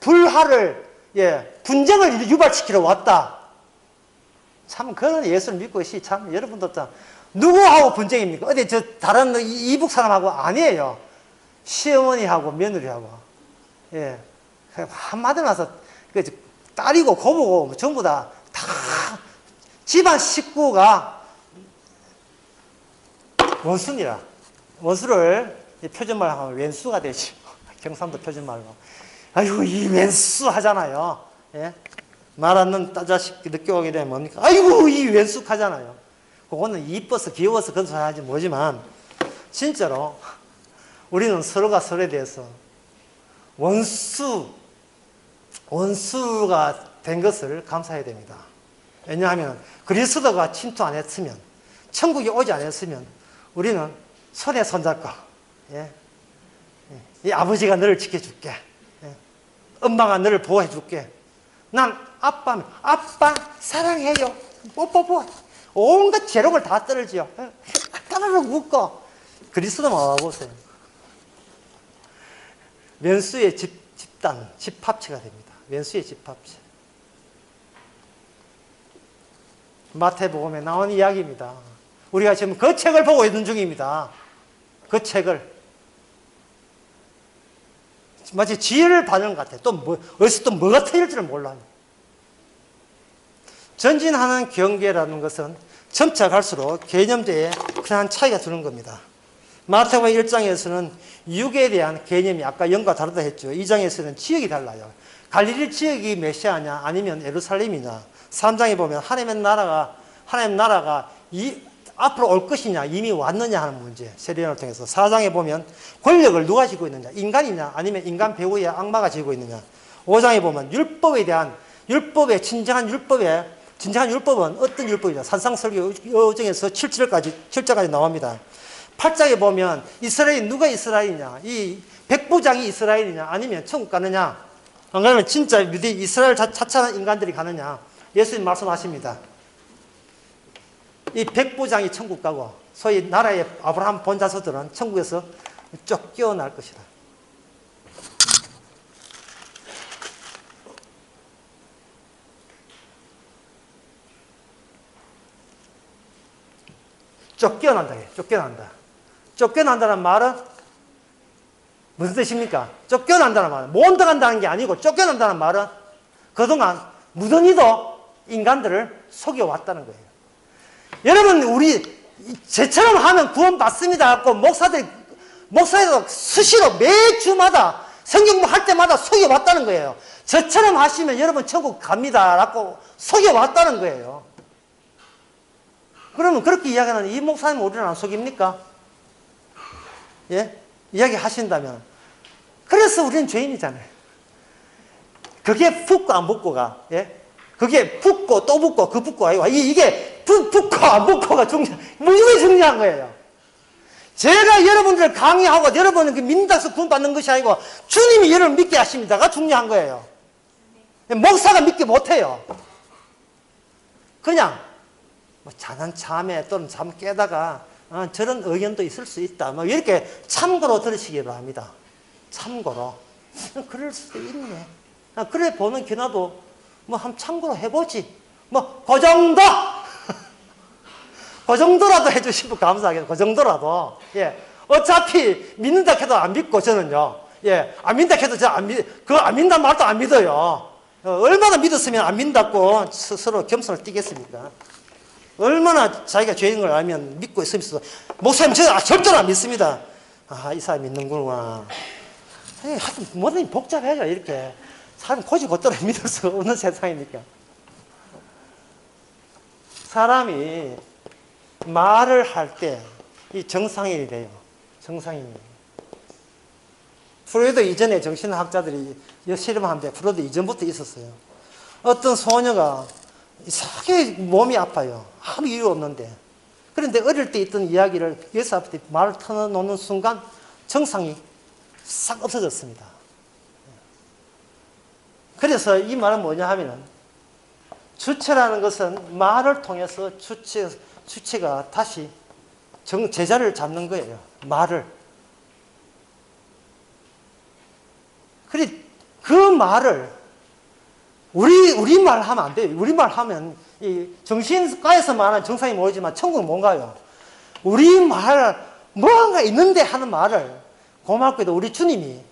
불화를 분쟁을 유발시키러 왔다. 참 그런 예수를 믿고 있이 참 여러분도 참 누구하고 분쟁입니까? 어디 저 다른 이북 사람하고 아니에요. 시어머니하고 며느리하고 한마디로 해서 딸이고 고모고 전부 다 집안 식구가 원수니라. 원수를 표준말로 하면 왼수가 되지. 경상도 표준말로. 아이고 이 왼수 하잖아요. 말 않는 자식 늦게 오게 되면 뭡니까? 아이고 이 왼수 하잖아요. 그거는 이뻐서 귀여워서 그런 소리 하지 뭐지만 진짜로 우리는 서로가 서로에 대해서 원수가 된 것을 감사해야 됩니다. 왜냐하면 그리스도가 침투 안 했으면 천국에 오지 않았으면 우리는 손에 손잡고 이 아버지가 너를 지켜줄게. 엄마가 너를 보호해줄게. 난 아빠면 아빠 사랑해요. 뽀뽀뽀. 온갖 재롱을 다 떨지요. 따르륵 웃고. 그리스도만 와보세요. 왼수의 집단, 집합체가 됩니다. 왼수의 집합체. 마태복음에 나온 이야기입니다. 우리가 지금 그 책을 보고 있는 중입니다. 그 책을. 마치 지혜를 받는 것 같아요. 어디서 또 뭐가 터질지를 몰라요. 전진하는 경계라는 것은 점차 갈수록 개념제에 큰 차이가 드는 겁니다. 마태복음 1장에서는 육에 대한 개념이 아까 영과 다르다 했죠. 2장에서는 지역이 달라요. 갈릴리 지역이 메시아냐 아니면 예루살렘이냐. 3장에 보면 하나님 나라가 앞으로 올 것이냐 이미 왔느냐 하는 문제 세례를 통해서 4장에 보면 권력을 누가 쥐고 있느냐 인간이냐 아니면 인간 배후에 악마가 쥐고 있느냐 5장에 보면 율법에 대한 진정한 율법은 어떤 율법이냐 산상설교정에서 7장까지 나옵니다. 8장에 보면 누가 이스라엘이냐 이 백부장이 이스라엘이냐 아니면 천국 가느냐 안 그러면 진짜 이스라엘 자처한 인간들이 가느냐 예수님 말씀하십니다. 이 백부장이 천국 가고 소위 나라의 아브라함 본자서들은 천국에서 쫓겨날 것이다. 쫓겨난다. 쫓겨난다는 말은 무슨 뜻입니까? 쫓겨난다는 말은 못 들어간다는 게 아니고 쫓겨난다는 말은 그동안 무던히도 인간들을 속여왔다는 거예요. 여러분 제처럼 하면 구원받습니다 하고 목사들도 수시로 매주마다 성경부 할 때마다 속여왔다는 거예요. 저처럼 하시면 여러분 천국 갑니다 라고 속여왔다는 거예요. 그러면 그렇게 이야기하는 이 목사님 우리는 안 속입니까? 이야기 하신다면 그래서 우리는 죄인이잖아요. 그게 붙고 안 붙고가 그게 붙고 또 붙고 그 붙고 아니고 이게 붙고 안 붙고가 무지하게 중요한 거예요. 제가 여러분들을 강의하고 여러분을 믿는다고 해서 구원받는 것이 아니고 주님이 여러분을 믿게 하십니다가 중요한 거예요. 목사가 믿게 못해요. 그냥 자난 참에 또는 잠 깨다가 저런 의견도 있을 수 있다. 이렇게 참고로 들으시기 바랍니다. 참고로. 그럴 수도 있네. 그래 보는 기나도 한번 참고로 해보지. 그 정도! 그 정도라도 해주시면 감사하겠습니다. 그 정도라도. 어차피 믿는다 해도 안 믿고 저는요. 안 믿는다 해도 안 믿는다는 말도 안 믿어요. 얼마나 믿었으면 안 믿는다고 스스로 겸손을 띠겠습니까? 얼마나 자기가 죄인 걸 알면 믿고 있으면서 목사님 저 절대로 안 믿습니다. 이 사람 믿는구나. 하여튼 뭐든 복잡해져 이렇게. 사람 고지고대로 믿을 수 없는 세상이니까. 사람이 말을 할 때 이 정상인이 돼요. 정상인이. 프로이드 이전에 정신학자들이 실험하는데 프로이드 이전부터 있었어요. 어떤 소녀가 이상하게 몸이 아파요. 아무 이유 없는데. 그런데 어릴 때 있던 이야기를 예수 앞에 말을 터놓는 순간 정상이 싹 없어졌습니다. 그래서 이 말은 뭐냐 하면은 주체라는 것은 말을 통해서 주체가 다시 제자리를 잡는 거예요. 말을. 그래, 그 말을 우리말 하면 안 돼요. 우리말 하면 이 정신과에서 말하는 정상이 모르지만 천국은 뭔가요? 우리말 뭔가 있는데 하는 말을 고맙게도 우리 주님이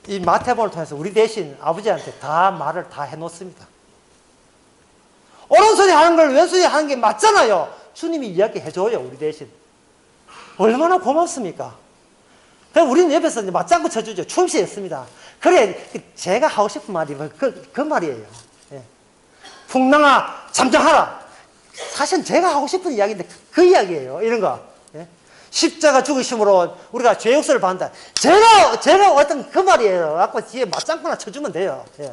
이 마태복음을 통해서 우리 대신 아버지한테 다 말을 다 해놓습니다. 옳은 소리 하는 걸 왼소리 하는 게 맞잖아요. 주님이 이야기해줘요, 우리 대신. 얼마나 고맙습니까? 그럼 우리는 옆에서 이제 맞장구 쳐주죠. 충실했습니다. 그래, 제가 하고 싶은 말이 그 말이에요. 예. 풍랑아, 잠잠하라. 사실 제가 하고 싶은 이야기인데 그 이야기예요. 이런 거. 예. 십자가 죽으심으로 우리가 죄 용서를 받는다. 제가 어떤 그 말이에요. 아까 뒤에 맞장구나 쳐주면 돼요. 예.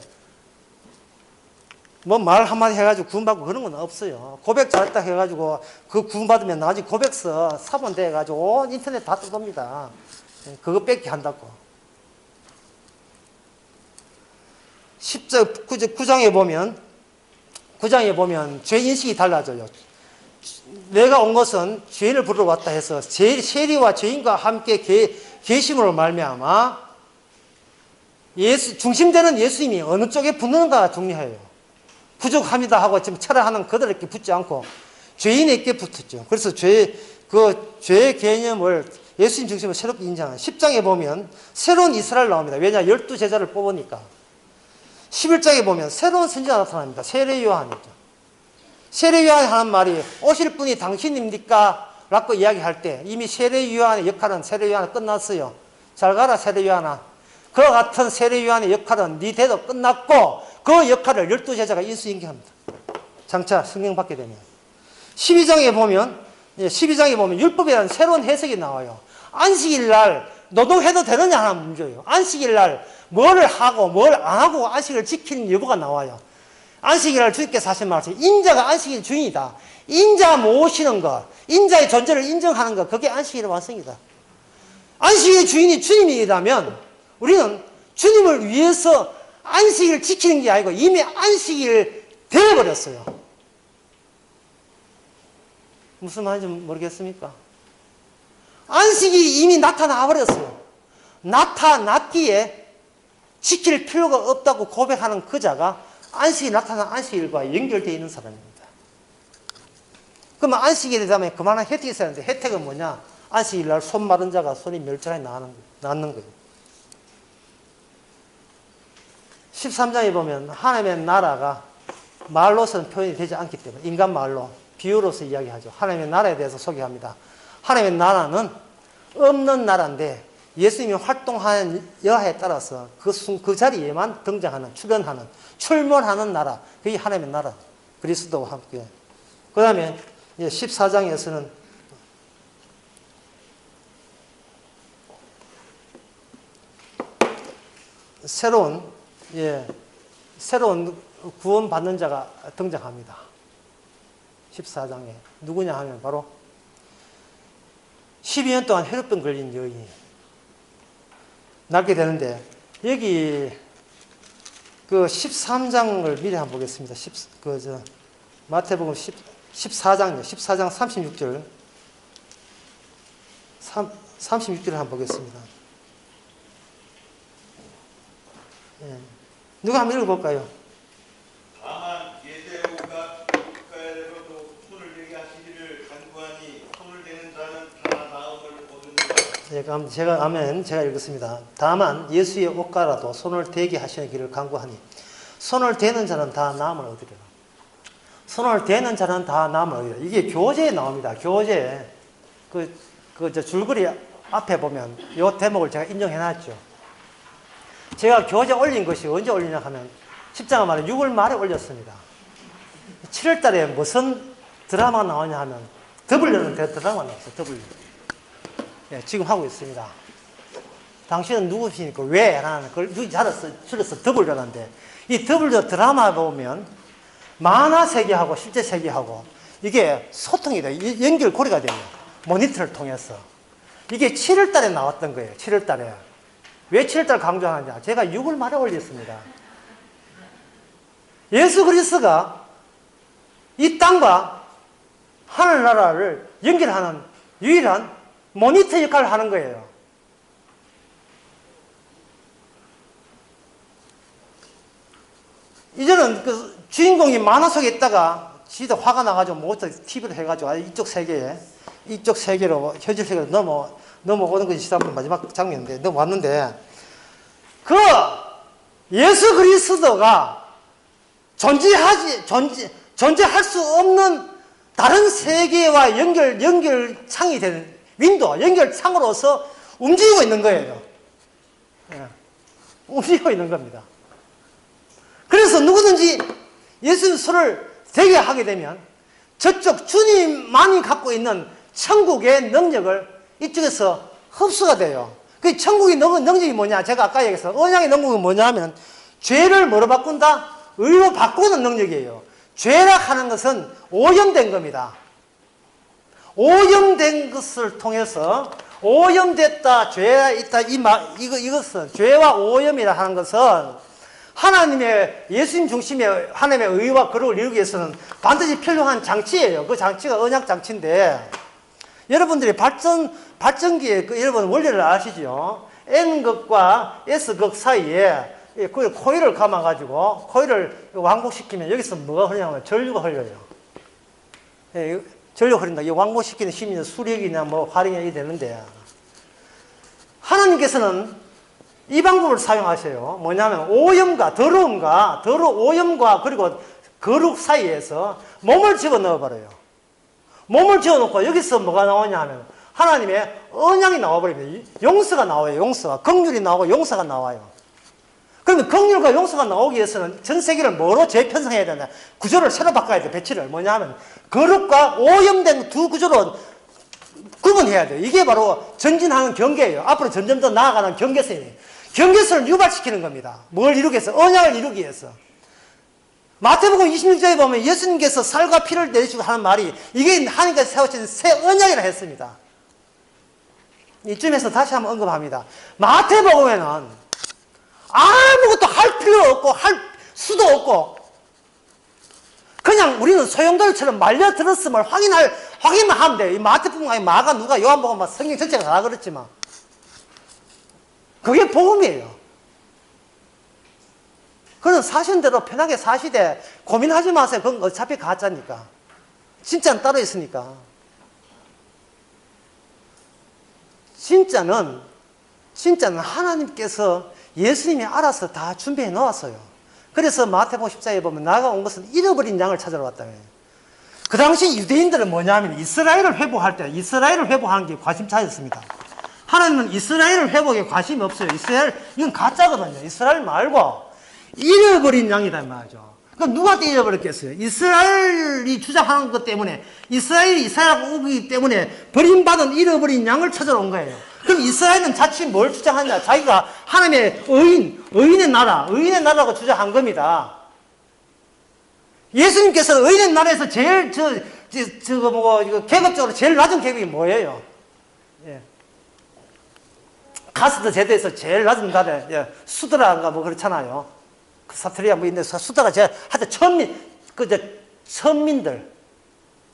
뭐 말 한마디 해가지고 구원받고 그런 건 없어요. 고백 잘했다 해가지고 그 구원받으면 나중에 고백서 사본 돼가지고 온 인터넷 다 뜯어옵니다. 그거 뺏기 한다고. 9장에 보면 죄 인식이 달라져요. 내가 온 것은 죄인을 부르러 왔다 해서 세리와 죄인과 함께 계심으로 말미암아 중심되는 예수님이 어느 쪽에 붙는가가 중요해요. 부족합니다 하고 지금 철회하는 그들에게 붙지 않고 죄인에게 붙었죠. 그래서 죄의 개념을 예수님 중심으로 새롭게 인정하는 10장에 보면 새로운 이스라엘 나옵니다. 왜냐? 12제자를 뽑으니까. 11장에 보면 새로운 선지자가 나타납니다. 세례 요한이죠. 세례 요한이 하는 말이 오실 분이 당신입니까? 라고 이야기할 때 이미 세례 요한의 역할은 세례 요한은 끝났어요. 잘 가라 세례 요한아. 그와 같은 세례 요한의 역할은 네 대도 끝났고 그 역할을 12제자가 인수인계합니다. 장차 성령 받게 되면. 12장에 보면 율법이라는 새로운 해석이 나와요. 안식일 날 노동해도 되느냐 하는 문제예요. 안식일 날 뭘 하고 뭘 안 하고 안식을 지키는 여부가 나와요. 안식일 날 주님께서 하신 말씀, 인자가 안식일 주인이다. 인자 모시는 것, 인자의 존재를 인정하는 것, 그게 안식일의 완성이다. 안식일의 주인이 주님이라면 우리는 주님을 위해서 안식일을 지키는 게 아니고 이미 안식일 되어버렸어요. 무슨 말인지 모르겠습니까? 안식이 이미 나타나 버렸어요. 나타났기에 지킬 필요가 없다고 고백하는 그 자가 안식이 나타난 안식일과 연결되어 있는 사람입니다. 그러면 안식일에 되면 그만한 혜택이 있어야 하는데 혜택은 뭐냐? 안식일 날 손 마른 자가 손이 멸절하게 낫는 거예요. 13장에 보면 하나님의 나라가 말로서는 표현이 되지 않기 때문에 인간 말로 비유로서 이야기하죠. 하나님의 나라에 대해서 소개합니다. 하나님의 나라는 없는 나라인데 예수님이 활동하는 여하에 따라서 그 자리에만 등장하는, 출몰하는 나라. 그게 하나님의 나라. 그리스도와 함께. 그 다음에 14장에서는 새로운 구원받는 자가 등장합니다. 14장에. 누구냐 하면 바로 12년 동안 혈루병 걸린 여인이 낫게 되는데, 여기 그 13장을 미리 한번 보겠습니다. 마태복음 14장이요. 14장 36절. 36절을 한번 보겠습니다. 예. 누가 한번 읽어볼까요? 다만 예대오가 국가에서도 손을 대게 하시기를 간구하니 손을 대는 자는 다 나음을 얻으니라. 제가 읽겠습니다. 다만 예수의 옷가라도 손을 대게 하시는 길을 간구하니 손을 대는 자는 다 나음을 얻으리라. 손을 대는 자는 다 나음을 얻으리라. 이게 교재에 나옵니다. 교재에 줄거리 앞에 보면 이 대목을 제가 인정해놨죠. 제가 교재 올린 것이 언제 올리냐 하면 10장 말에 6월 말에 올렸습니다. 7월 달에 무슨 드라마가 나오냐 하면 W는 드라마 나왔어요. W. 예, 지금 하고 있습니다. 당신은 누구십니까? 왜? 라는 걸 줄여서 W라는데 이 W 드라마 보면 만화 세계하고 실제 세계하고 이게 소통이 돼요. 연결고리가 돼요. 모니터를 통해서. 이게 7월 달에 나왔던 거예요. 7월 달에. 왜 7절 강조하느냐? 제가 6을 말해 올렸습니다. 예수 그리스도가 이 땅과 하늘나라를 연결하는 유일한 모니터 역할을 하는 거예요. 이제는 그 주인공이 만화 속에 있다가 지도 화가 나가지고 모두 TV를 해가지고 이쪽 세계로 현실 세계로 넘어오는 것이 시사부 마지막 장면인데 넘어왔는데 그 예수 그리스도가 존재할 수 없는 다른 세계와 연결창이 되는 윈도우, 연결창으로서 움직이고 있는 거예요. 예. 움직이고 있는 겁니다. 그래서 누구든지 예수님 손을 대게 하게 되면 저쪽 주님만이 갖고 있는 천국의 능력을 이쪽에서 흡수가 돼요. 그 천국의 능력이 뭐냐? 제가 아까 얘기했어. 언약의 능력은 뭐냐 하면 죄를 뭐로 바꾼다? 의로 바꾸는 능력이에요. 죄락하는 것은 오염된 겁니다. 오염된 것을 통해서 오염됐다, 죄가 있다, 이것은 죄와 오염이라 하는 것은 하나님의 예수님 중심의 하나님의 의와 거룩을 이루기 위해서는 반드시 필요한 장치예요. 그 장치가 언약 장치인데 여러분들이 발전기의 여러분 원리를 아시죠? N극과 S극 사이에 코일을 감아가지고 코일을 왕복시키면 여기서 뭐가 흐르냐면 전류가 흘려요. 전류가 흐른다. 이 왕복시키는 힘이 수력이나 화력이 이렇게 되는데 하나님께서는 이 방법을 사용하셔요. 뭐냐면 오염과 오염과 그리고 거룩 사이에서 몸을 집어넣어 버려요. 몸을 집어넣고 여기서 뭐가 나오냐 하면 하나님의 언약이 나와버립니다. 용서가 나와요. 용서가. 긍휼이 나오고 용서가 나와요. 그러면 긍휼과 용서가 나오기 위해서는 전 세계를 뭐로 재편성해야 되나? 구조를 새로 바꿔야 돼. 배치를. 뭐냐 하면 거룩과 오염된 두 구조로 구분해야 돼요. 이게 바로 전진하는 경계예요. 앞으로 점점 더 나아가는 경계선이에요. 경계선을 유발시키는 겁니다. 뭘 이루기 위해서? 언약을 이루기 위해서. 마태복음 26장에 보면 예수님께서 살과 피를 내주시고 하는 말이 이게 하나님께서 세우신 새 언약이라 했습니다. 이쯤에서 다시 한번 언급합니다. 마태복음에는 아무것도 할 필요 없고 할 수도 없고 그냥 우리는 소용돌이처럼 말려들었음을 확인만 하면 돼요. 이 마태복음 아니 마가 누가 요한복음 막 성경 전체가 다 그렇지만 그게 복음이에요. 그는 사신 대로 편하게 사시되 고민하지 마세요. 그건 어차피 가짜니까. 진짜는 따로 있으니까. 진짜는 하나님께서 예수님이 알아서 다 준비해 놓았어요. 그래서 마태복음 14장에 보면 나가 온 것은 잃어버린 양을 찾으러 왔다. 그 당시 유대인들은 뭐냐면 이스라엘을 회복할 때 이스라엘을 회복하는 게 관심사였습니다. 하나님은 이스라엘을 회복에 관심이 없어요. 이건 가짜거든요. 이스라엘 말고 잃어버린 양이다 말이죠. 그럼 누구한테 잃어버렸겠어요? 이스라엘이 주장하는 것 때문에 이스라엘하고 오기 때문에 버림받은 잃어버린 양을 찾아러 온 거예요. 그럼 이스라엘은 자칫 뭘 주장하냐? 자기가 하나님의 의인의 나라라고 주장한 겁니다. 예수님께서 의인의 나라에서 제일 계급적으로 제일 낮은 계급이 뭐예요? 예. 가스드 제도에서 제일 낮은 나라, 수드라인가 그렇잖아요. 그 사투리가 있는데 수드라가 하여튼 천민들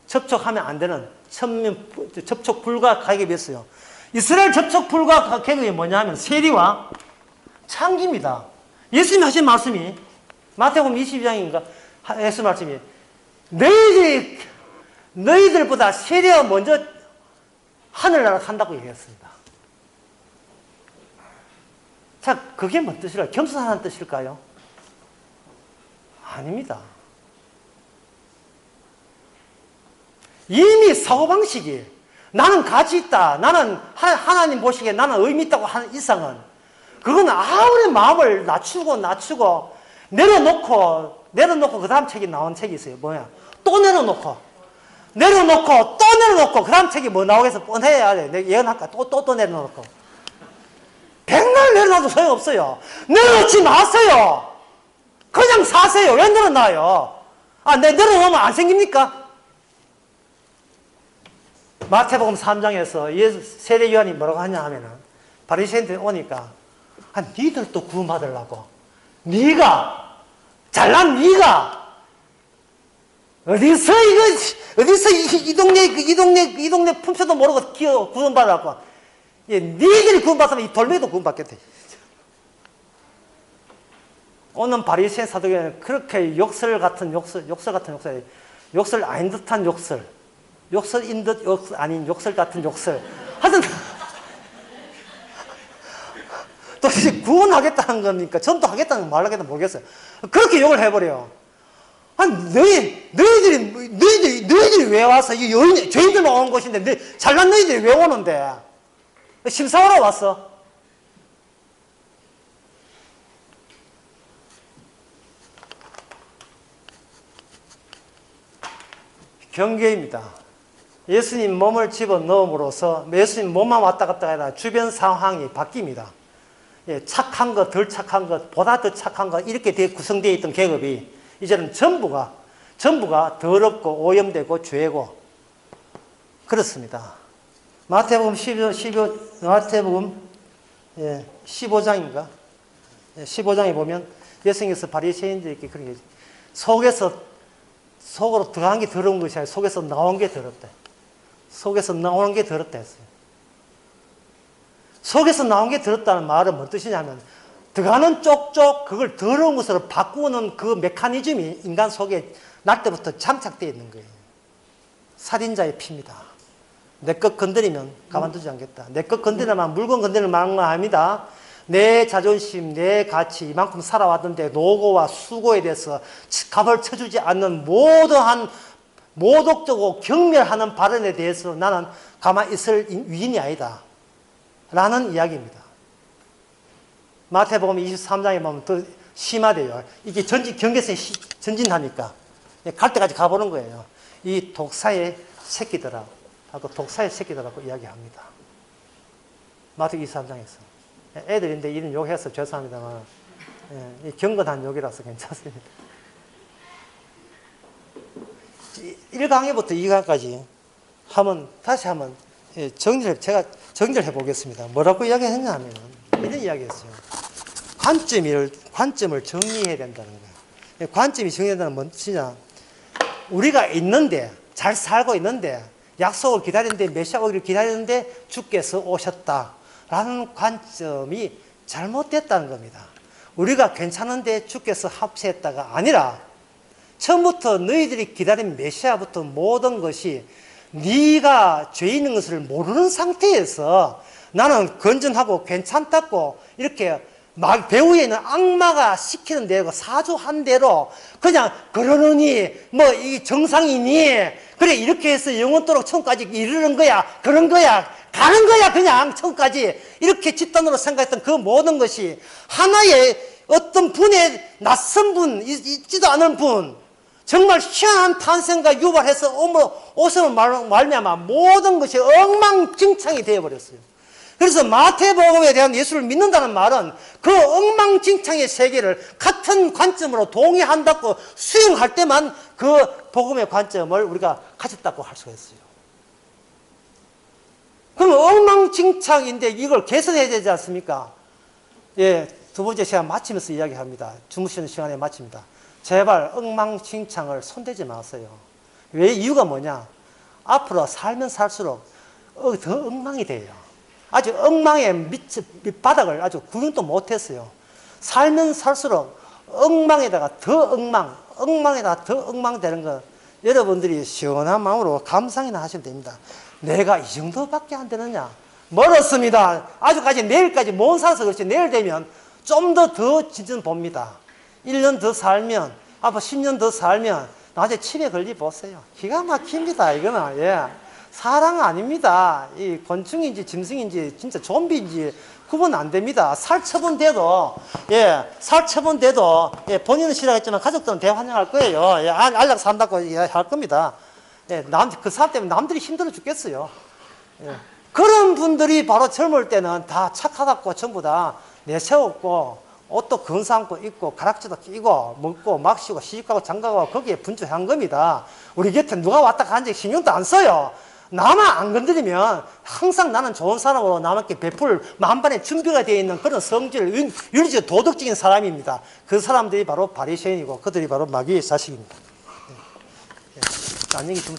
접촉하면 안 되는 접촉 불가 계급이었어요. 이스라엘 접촉 불가 계급이 뭐냐면 세리와 창기입니다. 예수님이 하신 말씀이 마태복음 22장인가 하신 말씀이 너희들보다 세리가 먼저 하늘나라 간다고 얘기했습니다. 자, 그게 뭔 뜻일까요? 겸손하다는 뜻일까요? 아닙니다. 이미 사고방식이 나는 가치 있다. 나는 하나님 보시기에 나는 의미 있다고 하는 이상은 그건 아무리 마음을 낮추고 내려놓고 그 다음 책이 나온 책이 있어요. 뭐야? 또 내려놓고 그 다음 책이 뭐 나오겠어? 뻔해야 돼. 내가 예언할까? 또 내려놓고. 백날 내려놔도 소용없어요. 내려놓지 마세요. 그냥 사세요. 왜 내려놔요? 내려놓으면 안 생깁니까? 마태복음 3장에서 세례 요한이 뭐라고 하냐 하면은 바리새인들이 오니까 니들도 구원받으려고. 네가 잘난 네가 어디서 이 동네 품새도 모르고 구원받으려고. 예, 니들이 구원받으면 이 돌멩이도 구원받겠대. 오늘 바리새인 사도계는 그렇게 욕설 같은 아닌 듯한 욕설인 듯 아닌 욕설 같은 욕설. 하여튼 도대체 구원하겠다는 겁니까? 전도하겠다는 말 하겠다 모르겠어요. 그렇게 욕을 해버려요. 아니, 너희들이 왜 와서, 이 죄인들만 오는 곳인데, 잘난 너희들이 왜 오는데? 심사하러 왔어. 경계입니다. 예수님 몸을 집어 넣음으로써 예수님 몸만 왔다 갔다 하다 주변 상황이 바뀝니다. 예, 착한 것, 덜 착한 것, 보다 더 착한 것, 이렇게 구성되어 있던 계급이 이제는 전부가 더럽고 오염되고 죄고 그렇습니다. 마태복음 15장인가? 15장에 보면 예수님께서 바리새인들에게 그렇게 속으로 들어간 게 더러운 것이 아니라 속에서 나온 게 더럽다. 속에서 나오는 게 더럽다 했어요. 속에서 나온 게 더럽다는 말은 뭔 뜻이냐면 들어가는 쪽쪽 그걸 더러운 것으로 바꾸는 그 메커니즘이 인간 속에 날 때부터 장착되어 있는 거예요. 살인자의 피입니다. 내 것 건드리면 가만두지 않겠다. 내 것 건드리면 물건 건드리는 말 아닙니다. 내 자존심, 내 가치, 이만큼 살아왔던데 노고와 수고에 대해서 값을 쳐주지 않는 모독적이고 경멸하는 발언에 대해서 나는 가만히 있을 위인이 아니다. 라는 이야기입니다. 마태복음 23장에 보면 더 심하대요. 이게 경계선이 전진하니까. 갈 때까지 가보는 거예요. 이 독사의 새끼들하고 이야기합니다. 마태복음 23장에서. 애들인데 이런 욕해서 죄송합니다만, 경건한 욕이라서 괜찮습니다. 1강에부터 2강까지 다시 한번 제가 정리를 해보겠습니다. 뭐라고 이야기했냐 하면, 이런 이야기했어요. 관점을 정리해야 된다는 거예요. 관점이 정리된다는 건 뭐냐? 우리가 있는데, 잘 살고 있는데, 약속을 기다리는데, 메시아 오기를 기다리는데, 주께서 오셨다라는 관점이 잘못됐다는 겁니다. 우리가 괜찮은데 주께서 합세했다가 아니라, 처음부터 너희들이 기다린 메시아부터 모든 것이 네가 죄 있는 것을 모르는 상태에서 나는 건전하고 괜찮다고 이렇게 막 배후에 있는 악마가 시키는 대로 사주한 대로 그냥 그러느니 뭐 이 정상이니 그래 이렇게 해서 영원토록 천국까지 이르는 거야 그런 거야 가는 거야 그냥 천국까지 이렇게 집단으로 생각했던 그 모든 것이 하나의 어떤 분의 낯선 분 있지도 않은 분 정말 희한한 탄생과 유발해서 오심을 말미암아 모든 것이 엉망진창이 되어버렸어요. 그래서 마태복음에 대한 예수를 믿는다는 말은 그 엉망진창의 세계를 같은 관점으로 동의한다고 수용할 때만 그 복음의 관점을 우리가 가졌다고 할 수가 있어요. 그럼 엉망진창인데 이걸 개선해야 되지 않습니까? 예, 두 번째 시간 마치면서 이야기합니다. 주무시는 시간에 마칩니다. 제발 엉망진창을 손대지 마세요. 왜? 이유가 뭐냐? 앞으로 살면 살수록 더 엉망이 돼요. 아주 엉망의 밑바닥을 아주 구경도 못했어요. 살면 살수록 엉망에다가 더 엉망되는 거 여러분들이 시원한 마음으로 감상이나 하시면 됩니다. 내가 이 정도밖에 안 되느냐? 멀었습니다. 아주까지 내일까지 못 살아서 그렇지 내일 되면 좀 더 진전 봅니다. 1년 더 살면 앞으로 10년 더 살면 나중에 치매 걸리 보세요. 기가 막힙니다. 이거는 예. 사람 아닙니다. 이 곤충인지 짐승인지 진짜 좀비인지 구분 안 됩니다. 살처분돼도 본인은 싫어했지만 가족들은 대환영할 거예요. 예, 안락 산다고 할 겁니다. 예, 그 사람 때문에 남들이 힘들어 죽겠어요. 예. 그런 분들이 바로 젊을 때는 다 착하다고 전부 다 내세웠고 옷도 근사함고 입고 가락지도 끼고 먹고 막 쉬고 시집가고 장가가고 거기에 분주한 겁니다. 우리 곁에 누가 왔다 간 적 신경도 안 써요. 나만 안 건드리면 항상 나는 좋은 사람으로 남에게 베풀 만반의 준비가 되어 있는 그런 성질, 윤리적 도덕적인 사람입니다. 그 사람들이 바로 바리새인이고 그들이 바로 마귀의 자식입니다. 딴 얘기 좀.